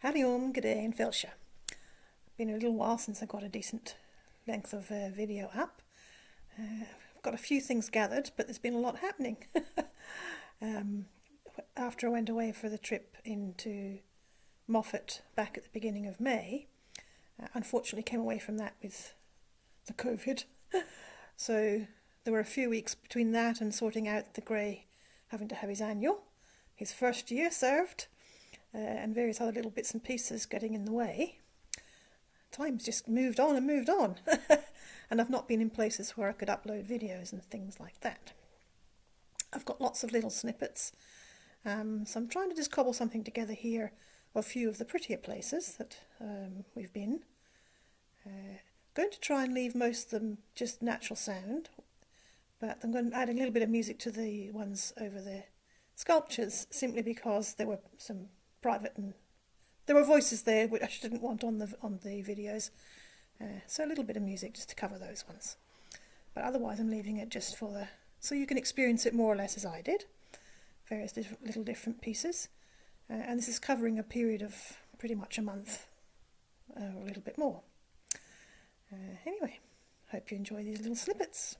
Howdy good day in Filshire. Been a little while since I got a decent length of video up. I've got a few things gathered, but there's been a lot happening. After I went away for the trip into Moffat back at the beginning of May, unfortunately came away from that with the COVID. So there were a few weeks between that and sorting out the Grey having to have his annual, his first year served, and various other little bits and pieces getting in the way. Time's just moved on and moved on. And I've not been in places where I could upload videos and things like that. I've got lots of little snippets, so I'm trying to just cobble something together here of a few of the prettier places that we've been. Going to try and leave most of them just natural sound, but I'm going to add a little bit of music to the ones over the sculptures, simply because there were some private and there were voices there which I didn't want on the videos, so a little bit of music just to cover those ones. But otherwise I'm leaving it just for so you can experience it more or less as I did, various little different pieces, and this is covering a period of pretty much a month, or a little bit more. Anyway, hope you enjoy these little snippets.